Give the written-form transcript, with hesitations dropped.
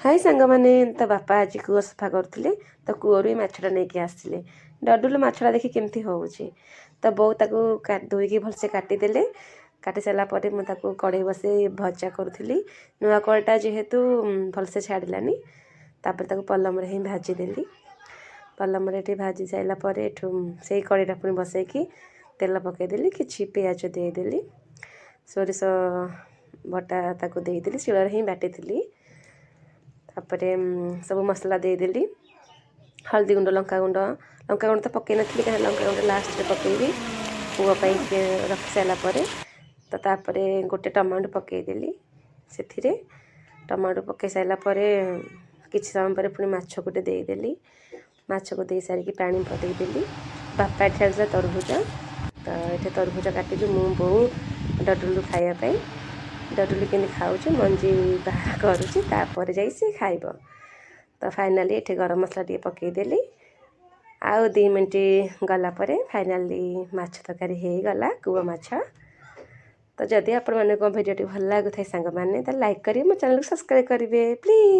हाय सांग मैंने तो बापा आज कूଅ सफा करुले तो कूअर ही मछटा नहीं आसते डडुलु मछटा देखी केमती हो तो बो धोईकी भलसे काटिदेले काटी सारापर मुझे कड़े बसे भजा करुली नुआ कड़ाटा जेहेतु भलसे छाड़लानी तापर पलम ही भाजीदेली पलम भाजी सारापर से कड़ीटा पुणी बसैकी तेल पकईदेली कि पियाज देदेली सोरिष बटा देदेली शिल ही बाटी तापर सब मसला देदेली हल्दी गुंड लंका गुंड तो पकई नी कहीं लंका गुंड लास्ट पकईबी पुओं रखी सारापर तो तापर गोटे टमाटो पकईदेली से टमाटो पकई सारापर किसी समय पर पुणी माछ गोटे देदेली माछ को दे सारिकी पानी पकईदेली बापा ये तरबुज तो ये तरबुज काटिकी मु बो डडुलु खायापाई डडुलु के खाऊ मंजी बाहर करुँच जाई खाइब तो फाइनाली ये गरम मसला टे पकईदेली आउ 2 मिनट गलापर फाइनाली माछ तरकारी हो गला कूआ माछ। तो जदि आपण भिडियो भल लगुए सांग मैंने तो लाइक करेंगे, मो चैनल को सब्सक्राइब करेंगे प्लीज।